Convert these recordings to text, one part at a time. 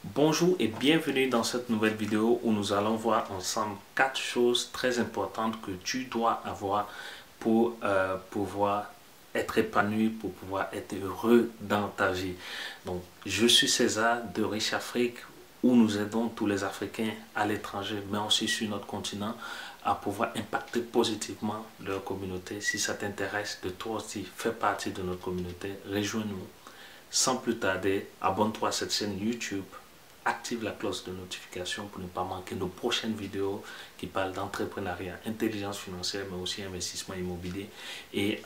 Bonjour et bienvenue dans cette nouvelle vidéo où nous allons voir ensemble 4 choses très importantes que tu dois avoir pour pouvoir être épanoui, pour pouvoir être heureux dans ta vie. Donc, je suis César de Riche Afrique où nous aidons tous les Africains à l'étranger, mais aussi sur notre continent, à pouvoir impacter positivement leur communauté. Si ça t'intéresse de toi aussi faire partie de notre communauté, rejoins-nous. Sans plus tarder, abonne-toi à cette chaîne YouTube, active la cloche de notification pour ne pas manquer nos prochaines vidéos qui parlent d'entrepreneuriat, intelligence financière, mais aussi investissement immobilier. Et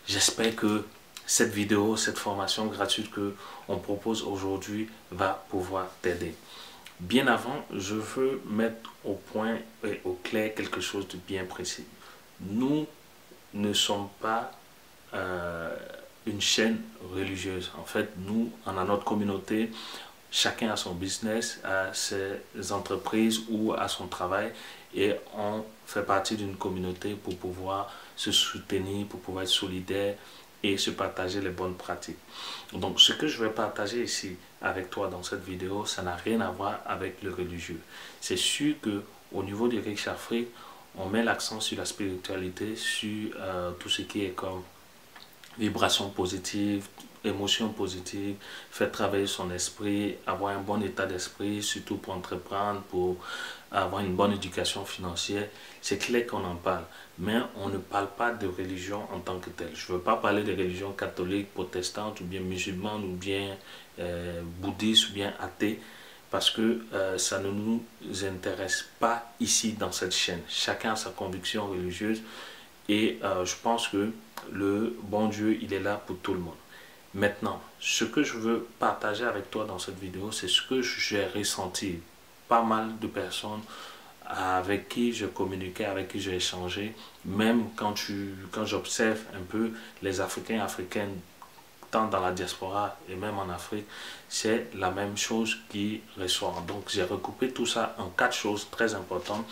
j'espère que cette vidéo, cette formation gratuite que on propose aujourd'hui va pouvoir t'aider. Bien avant, je veux mettre au point et au clair quelque chose de bien précis. Nous ne sommes pas une chaîne religieuse. En fait, nous, on a notre communauté, chacun a son business, a ses entreprises ou a son travail et on fait partie d'une communauté pour pouvoir se soutenir, pour pouvoir être solidaire et se partager les bonnes pratiques. Donc, ce que je vais partager ici avec toi dans cette vidéo, ça n'a rien à voir avec le religieux. C'est sûr que au niveau du Riche Afrique, on met l'accent sur la spiritualité, sur tout ce qui est comme vibration positive, émotion positive, faire travailler son esprit, avoir un bon état d'esprit, surtout pour entreprendre, pour avoir une bonne éducation financière. C'est clair qu'on en parle, mais on ne parle pas de religion en tant que telle. Je ne veux pas parler de religion catholique, protestante, ou bien musulmane, ou bien bouddhiste, ou bien athée, parce que ça ne nous intéresse pas ici dans cette chaîne. Chacun a sa conviction religieuse et je pense que le bon Dieu, il est là pour tout le monde. Maintenant, ce que je veux partager avec toi dans cette vidéo, c'est ce que j'ai ressenti. Pas mal de personnes avec qui je communiquais, avec qui j'ai échangé, même quand j'observe un peu les Africains et Africaines, tant dans la diaspora et même en Afrique, c'est la même chose qui ressort. Donc j'ai recoupé tout ça en 4 choses très importantes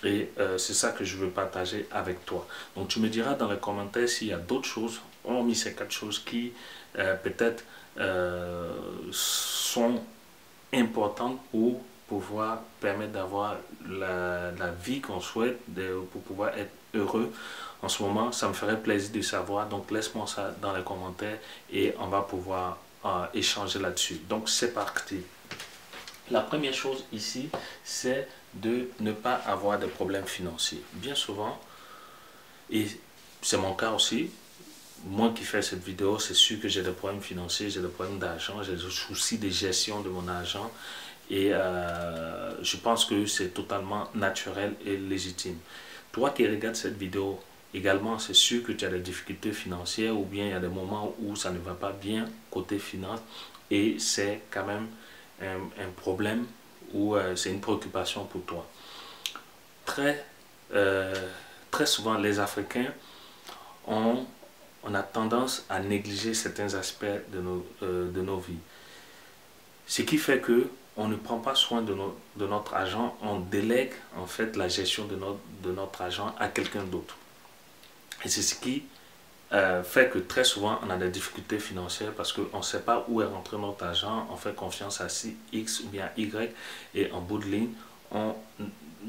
et c'est ça que je veux partager avec toi. Donc tu me diras dans les commentaires s'il y a d'autres choses, hormis ces 4 choses qui peut-être sont importantes pour pouvoir permettre d'avoir la vie qu'on souhaite, pour pouvoir être heureux. En ce moment, ça me ferait plaisir de savoir. Donc, laisse-moi ça dans les commentaires et on va pouvoir échanger là-dessus. Donc, c'est parti. La première chose ici, c'est de ne pas avoir de problèmes financiers. Bien souvent, et c'est mon cas aussi, moi qui fais cette vidéo, c'est sûr que j'ai des problèmes financiers, j'ai des problèmes d'argent, j'ai des soucis de gestion de mon argent. Et je pense que c'est totalement naturel et légitime. Toi qui regardes cette vidéo, également, c'est sûr que tu as des difficultés financières ou bien il y a des moments où ça ne va pas bien côté finance et c'est quand même un problème ou c'est une préoccupation pour toi. Très, euh, très souvent, les Africains on a tendance à négliger certains aspects de nos vies. Ce qui fait que on ne prend pas soin de notre argent, on délègue en fait la gestion de notre argent à quelqu'un d'autre. Et c'est ce qui fait que très souvent on a des difficultés financières parce qu'on ne sait pas où est rentré notre argent, on fait confiance à X ou bien Y et en bout de ligne, on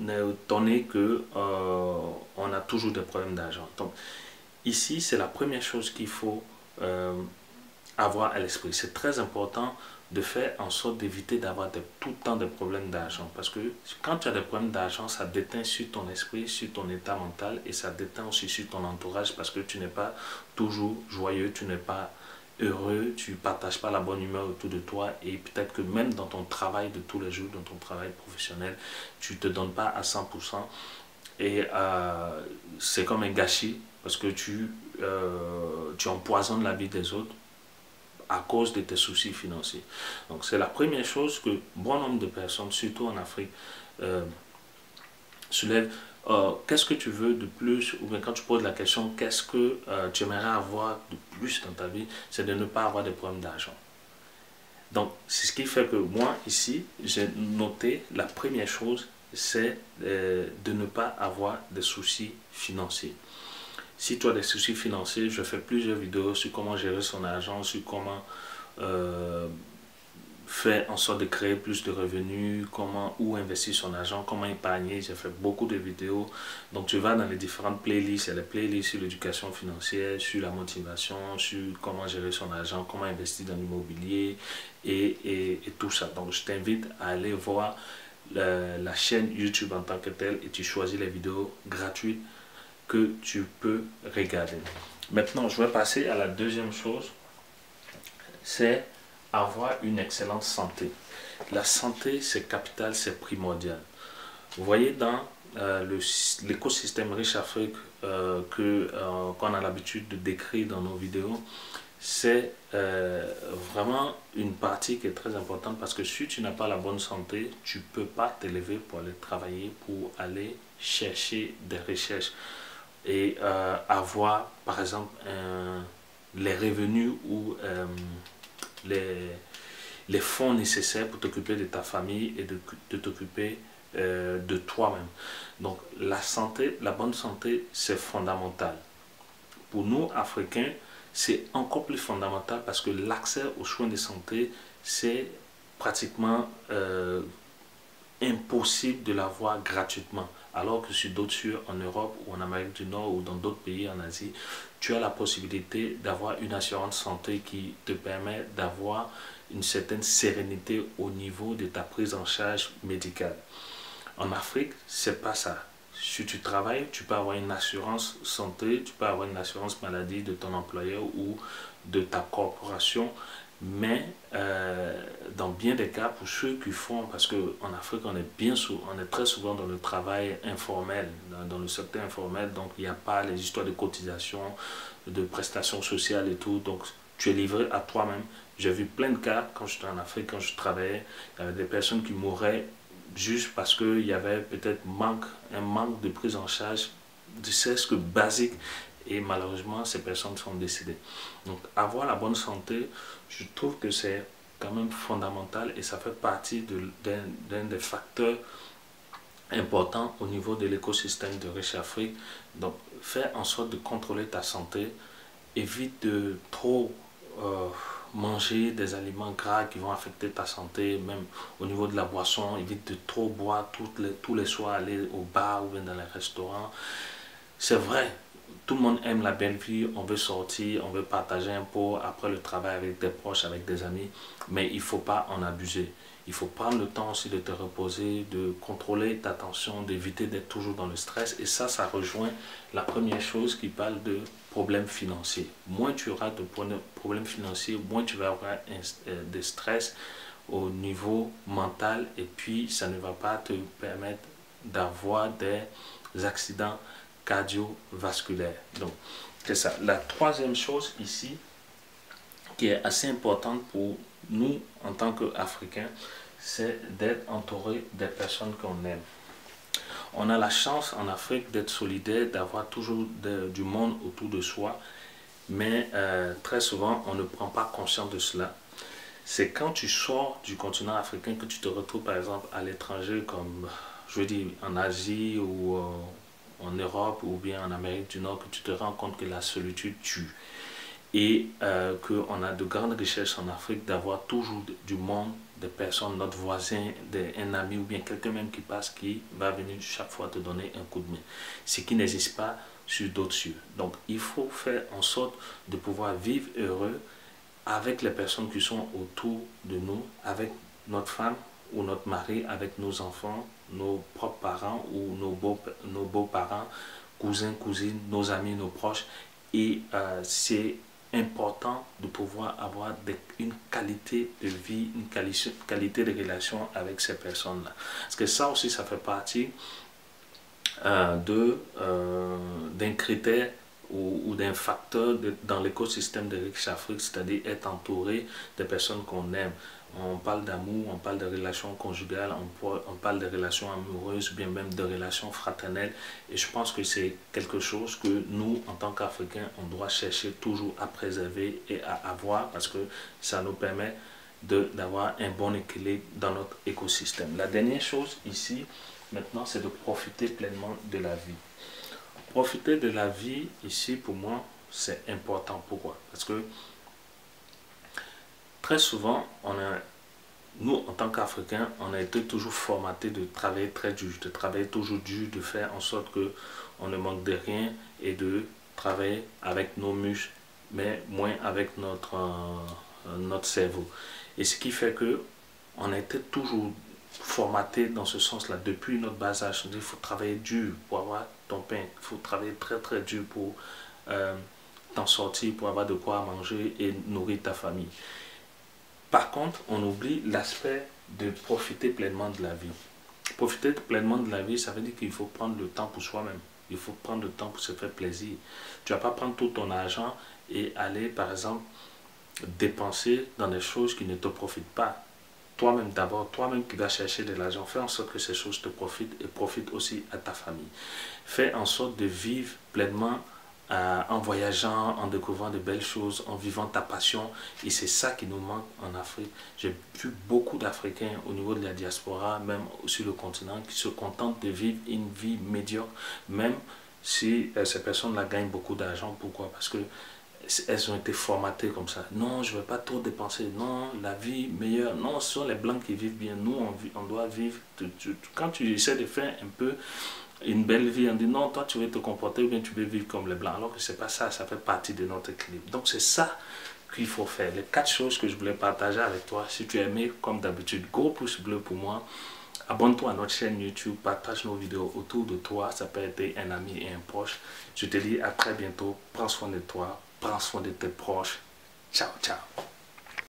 est étonné que on a toujours des problèmes d'argent. Donc ici, c'est la première chose qu'il faut avoir à l'esprit. C'est très important de faire en sorte d'éviter d'avoir tout le temps des problèmes d'argent. Parce que quand tu as des problèmes d'argent, ça déteint sur ton esprit, sur ton état mental et ça déteint aussi sur ton entourage parce que tu n'es pas toujours joyeux, tu n'es pas heureux, tu ne partages pas la bonne humeur autour de toi et peut-être que même dans ton travail de tous les jours, dans ton travail professionnel, tu ne te donnes pas à 100% et c'est comme un gâchis parce que tu empoisonnes la vie des autres à cause de tes soucis financiers. Donc c'est la première chose que bon nombre de personnes, surtout en Afrique, soulèvent. Qu'est-ce que tu veux de plus, ou bien quand tu poses la question, qu'est-ce que tu aimerais avoir de plus dans ta vie, c'est de ne pas avoir de problèmes d'argent. Donc c'est ce qui fait que moi ici, j'ai noté la première chose, c'est de ne pas avoir de soucis financiers. Si tu as des soucis financiers, je fais plusieurs vidéos sur comment gérer son argent, sur comment faire en sorte de créer plus de revenus, où investir son argent, comment épargner. J'ai fait beaucoup de vidéos. Donc tu vas dans les différentes playlists. Il y a les playlists sur l'éducation financière, sur la motivation, sur comment gérer son argent, comment investir dans l'immobilier et tout ça. Donc je t'invite à aller voir la chaîne YouTube en tant que telle et tu choisis les vidéos gratuites que tu peux regarder. Maintenant, je vais passer à la deuxième chose, c'est avoir une excellente santé. La santé, c'est capital, c'est primordial. Vous voyez dans l'écosystème Riche Afrique qu'on a l'habitude de décrire dans nos vidéos, c'est vraiment une partie qui est très importante parce que si tu n'as pas la bonne santé, tu ne peux pas t'élever pour aller travailler, pour aller chercher des recherches et avoir par exemple les revenus ou les fonds nécessaires pour t'occuper de ta famille et de t'occuper de toi-même. Donc la santé, la bonne santé, c'est fondamental. Pour nous, Africains, c'est encore plus fondamental parce que l'accès aux soins de santé, c'est pratiquement impossible de l'avoir gratuitement. Alors que sur d'autres cieux, en Europe ou en Amérique du Nord ou dans d'autres pays en Asie, tu as la possibilité d'avoir une assurance santé qui te permet d'avoir une certaine sérénité au niveau de ta prise en charge médicale. En Afrique, c'est pas ça. Si tu travailles, tu peux avoir une assurance santé, tu peux avoir une assurance maladie de ton employeur ou de ta corporation, mais dans bien des cas, pour ceux qui font, parce qu'en Afrique, on est très souvent dans le travail informel, dans le secteur informel, donc il n'y a pas les histoires de cotisation, de prestations sociales et tout, donc tu es livré à toi-même. J'ai vu plein de cas quand j'étais en Afrique, quand je travaillais, il y avait des personnes qui mouraient juste parce qu'il y avait peut-être un manque de prise en charge de ce que basique et malheureusement ces personnes sont décédées. Donc avoir la bonne santé, je trouve que c'est quand même fondamental et ça fait partie d'un des facteurs importants au niveau de l'écosystème de Riche Afrique. Donc fais en sorte de contrôler ta santé, évite de trop manger des aliments gras qui vont affecter ta santé, même au niveau de la boisson, évite de trop boire tous les soirs, aller au bar ou bien dans les restaurants. C'est vrai, tout le monde aime la belle vie, on veut sortir, on veut partager un pot après le travail avec des proches, avec des amis, mais il ne faut pas en abuser. Il faut prendre le temps aussi de te reposer, de contrôler ta tension, d'éviter d'être toujours dans le stress. Et ça rejoint la première chose qui parle de problèmes financiers. Moins tu auras de problèmes financiers, moins tu vas avoir de stress au niveau mental et puis ça ne va pas te permettre d'avoir des accidents cardiovasculaires. Donc, c'est ça. La troisième chose ici, qui est assez importante pour nous en tant qu'Africains, c'est d'être entouré des personnes qu'on aime. On a la chance en Afrique d'être solidaire, d'avoir toujours du monde autour de soi, mais très souvent on ne prend pas conscience de cela. C'est quand tu sors du continent africain que tu te retrouves par exemple à l'étranger, comme je veux dire en Asie ou en Europe ou bien en Amérique du Nord, que tu te rends compte que la solitude tue. Et qu'on a de grandes richesses en Afrique d'avoir toujours du monde, des personnes, notre voisin, un ami ou bien quelqu'un même qui passe, qui va venir chaque fois te donner un coup de main. Ce qui n'existe pas sur d'autres cieux. Donc il faut faire en sorte de pouvoir vivre heureux avec les personnes qui sont autour de nous, avec notre femme ou notre mari, avec nos enfants, nos propres parents ou nos beaux-parents, cousins, cousines, nos amis, nos proches. Et c'est important de pouvoir avoir une qualité de vie, une qualité de relation avec ces personnes-là. Parce que ça aussi, ça fait partie d'un critère ou d'un facteur dans l'écosystème de Riche Afrique, c'est-à-dire être entouré des personnes qu'on aime. On parle d'amour, on parle de relations conjugales, on parle de relations amoureuses, bien même de relations fraternelles. Et je pense que c'est quelque chose que nous, en tant qu'Africains, on doit chercher toujours à préserver et à avoir parce que ça nous permet d'avoir un bon équilibre dans notre écosystème. La dernière chose ici, maintenant, c'est de profiter pleinement de la vie. Profiter de la vie ici, pour moi, c'est important. Pourquoi? Parce que très souvent, on a nous, en tant qu'Africains, on a été toujours formatés de travailler très dur, de travailler toujours dur, de faire en sorte que on ne manque de rien et de travailler avec nos muscles, mais moins avec notre cerveau. Et ce qui fait que on a été toujours formaté dans ce sens-là depuis notre bas âge. Il faut travailler dur pour avoir ton pain, il faut travailler très très dur pour t'en sortir, pour avoir de quoi manger et nourrir ta famille. Par contre, on oublie l'aspect de profiter pleinement de la vie. Profiter pleinement de la vie, ça veut dire qu'il faut prendre le temps pour soi-même. Il faut prendre le temps pour se faire plaisir. Tu ne vas pas prendre tout ton argent et aller, par exemple, dépenser dans des choses qui ne te profitent pas. Toi-même d'abord, toi-même qui vas chercher de l'argent, fais en sorte que ces choses te profitent et profitent aussi à ta famille. Fais en sorte de vivre pleinement en voyageant, en découvrant de belles choses, en vivant ta passion. Et c'est ça qui nous manque en Afrique. J'ai vu beaucoup d'Africains au niveau de la diaspora, même sur le continent, qui se contentent de vivre une vie médiocre, même si ces personnes-là gagnent beaucoup d'argent. Pourquoi? Parce que elles ont été formatées comme ça. Non, je ne vais pas trop dépenser. Non, la vie meilleure. Non, ce sont les blancs qui vivent bien. Nous, on doit vivre. Quand tu essaies de faire un peu une belle vie, on dit non, toi tu veux te comporter ou bien tu veux vivre comme les blancs. Alors que c'est pas ça, ça fait partie de notre équilibre. Donc c'est ça qu'il faut faire. Les 4 choses que je voulais partager avec toi. Si tu as aimé, comme d'habitude, gros pouce bleu pour moi. Abonne-toi à notre chaîne YouTube, partage nos vidéos autour de toi. Ça peut être un ami et un proche. Je te dis à très bientôt. Prends soin de toi, prends soin de tes proches. Ciao, ciao.